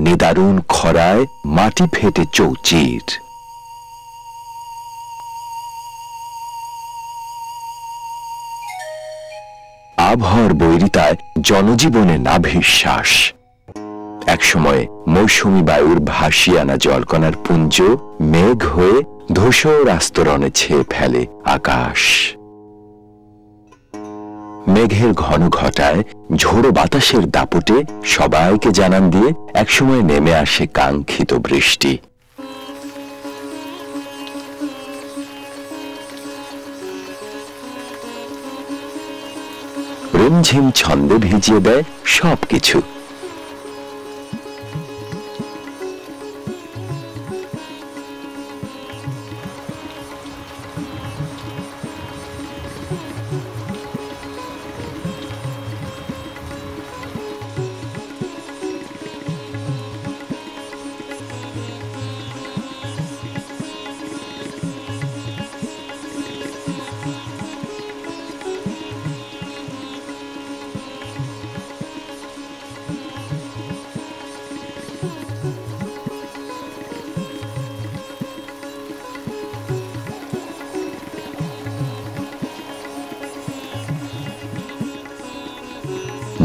নিদারুণ খরায় মাটি ফেটে চৌচির। আবহাওয়ার বৈরিতায় জনজীবনে নাভিশ্বাস। একসময় মৌসুমী বায়ুর ভাসিয়ে আনা জলকণার পুঞ্জ মেঘ হয়ে ধূসর আস্তরণে ছেয়ে ফেলে আকাশ। মেঘের ঘন ঘটায় ঝোড়ো বাতাসের দাপটে সবাইকে জানান দিয়ে একসময় নেমে আসে কাঙ্ক্ষিত বৃষ্টি। রিমঝিম ছন্দে ভিজিয়ে দেয় সবকিছু।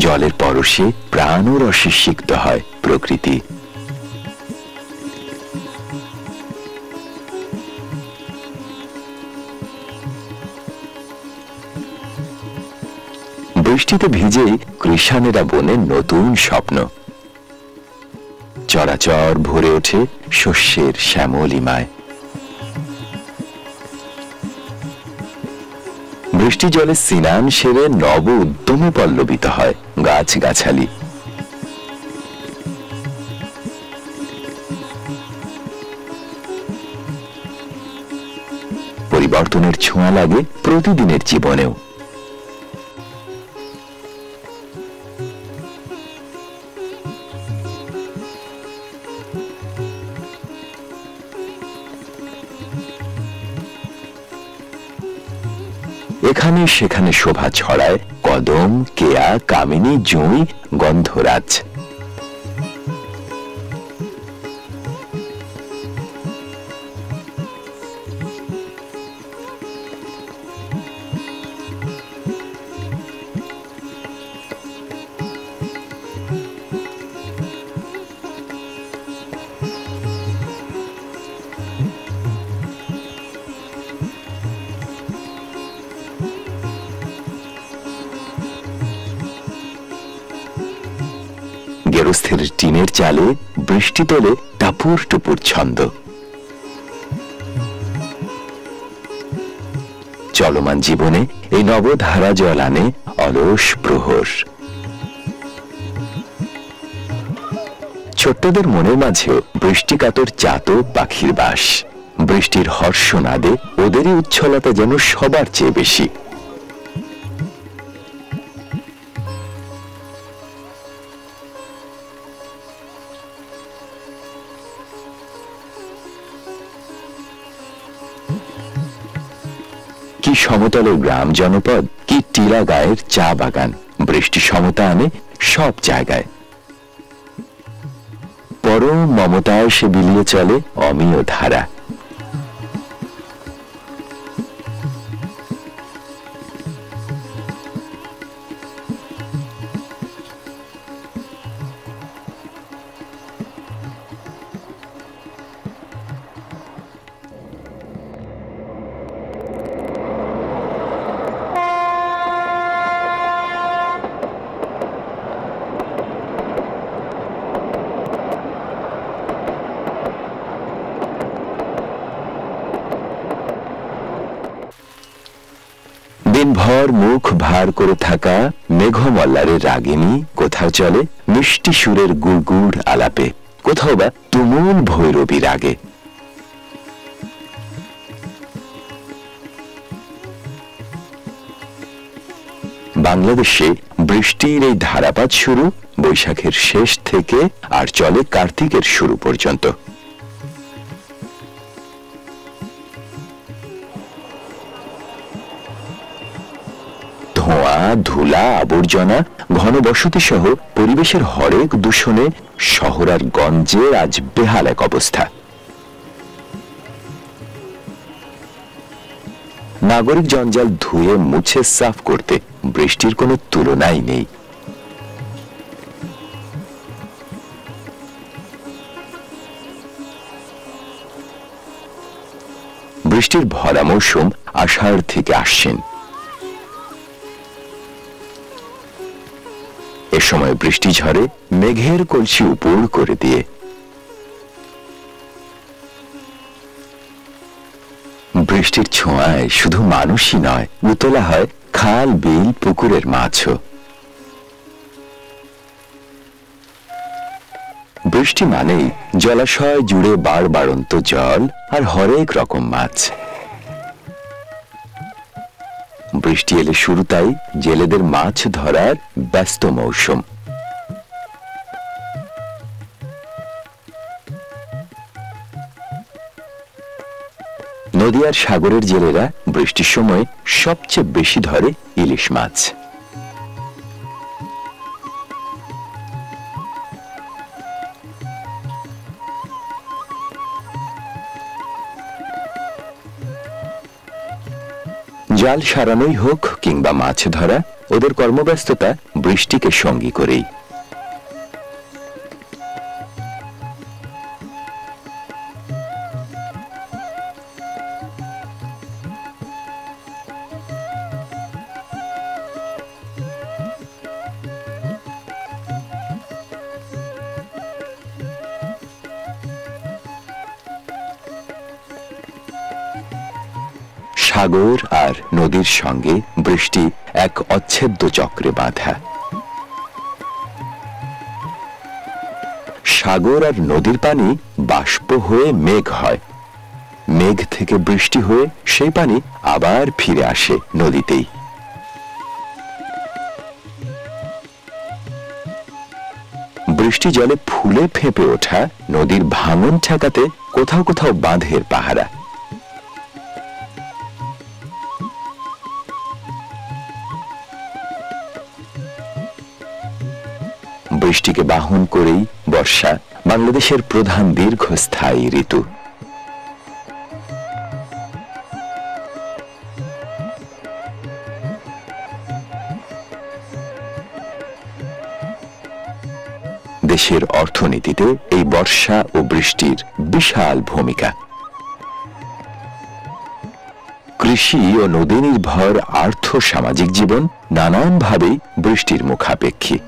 জলের পরশে প্রাণ ও রসে সিক্ত হয় প্রকৃতি। বৃষ্টিতে ভিজেই কৃষানেরা বনে নতুন স্বপ্ন। চরাচর ভরে ওঠে শস্যের শ্যামলিমায়। বৃষ্টি জলে স্নান সেরে নব উদ্যমে পল্লবিত হয় গাছগাছালি। পরিবর্তনের ছোঁয়া লাগে প্রতিদিনের জীবনেও। এখানে সেখানে শোভা ছড়ায় কদম, কেয়া, কামিনী, জুঁই, গন্ধরাজ। গেরস্থের টিনের চালে বৃষ্টি তোলে টাপুর টুপুর ছন্দ। চলমান জীবনে এই নবধারা জল আনে অলস প্রহর। ছোট্টদের মনের মাঝেও বৃষ্টিকাতর চাতক পাখির বাস। বৃষ্টির হর্ষনাদে ওদেরই উচ্ছলতা যেন সবার চেয়ে বেশি। কি সমতলের গ্রাম জনপদ, কি টিলা গায়ের চা বাগান। বৃষ্টি সমতা আনে সব জায়গায়। পরম মমতায় সে বিলিয়ে চলে অমিয় ধারা। দিনভর মুখ ভার করে থাকা মেঘমল্লারের রাগিনী কোথাও চলে মিষ্টি সুরের গুড়গুড় আলাপে, কোথাও বা তুমুল ভৈরবী রাগে। বাংলাদেশে বৃষ্টির এই ধারাপাত শুরু বৈশাখের শেষ থেকে আর চলে কার্তিকের শুরু পর্যন্ত। ধোঁয়া, ধুলা, আবর্জনা, ঘনবসতি সহ পরিবেশের হরেক দূষণে শহর আর গঞ্জে আজ বেহাল এক অবস্থা। নাগরিক জঞ্জাল ধুয়ে মুছে সাফ করতে বৃষ্টির কোনো তুলনাই নেই। বৃষ্টির ভরা মৌসুম আষাঢ় থেকে আশ্বিন। এ সময় বৃষ্টি ঝরে মেঘের কলসি উপর করে দিয়ে। বৃষ্টির ছোঁয়ায় শুধু মানুষই নয়, উতলা হয় খাল, বিল, পুকুরের মাছও। বৃষ্টি মানেই জলাশয় জুড়ে বাড়বাড়ন্ত জল আর হরেক রকম মাছ। বৃষ্টি এলে শুরু তাই জেলেদের মাছ ধরার ব্যস্ত মৌসুম। নদী আর সাগরের জেলেরা বৃষ্টির সময় সবচেয়ে বেশি ধরে ইলিশ মাছ। জাল সারানোই হোক কিংবা মাছ ধরা, ওদের কর্মব্যস্ততা বৃষ্টিকে সঙ্গী করেই। সাগর আর নদীর সঙ্গে বৃষ্টি এক অচ্ছেদ্য চক্রে বাঁধা। সাগর আর নদীর পানি বাষ্প হয়ে মেঘ হয়, মেঘ থেকে বৃষ্টি হয়ে সেই পানি আবার ফিরে আসে নদীতেই। বৃষ্টি জলে ফুলে ফেঁপে ওঠা নদীর ভাঙন ঠেকাতে কোথাও কোথাও বাঁধের পাহারা। বৃষ্টিকে বাহন করেই বর্ষা বাংলাদেশের প্রধান দীর্ঘস্থায়ী ঋতু। দেশের অর্থনীতিতে এই বর্ষা ও বৃষ্টির বিশাল ভূমিকা। কৃষি ও নদী নির্ভর আর্থ সামাজিক জীবন নানানভাবেই বৃষ্টির মুখাপেক্ষী।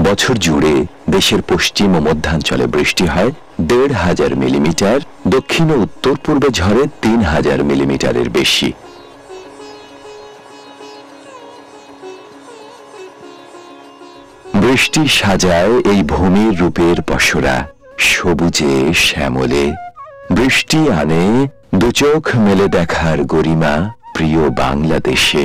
বছর জুড়ে দেশের পশ্চিম ও মধ্যাঞ্চলে বৃষ্টি হয় ১৫০০ মিলিমিটার, দক্ষিণ ও উত্তর পূর্বে ঝরে ৩০০০ মিলিমিটারের বেশি। বৃষ্টি সাজায় এই ভূমির রূপের পসরা, সবুজে শ্যামলে। বৃষ্টি আনে দুচোখ মেলে দেখার গরিমা প্রিয় বাংলাদেশে।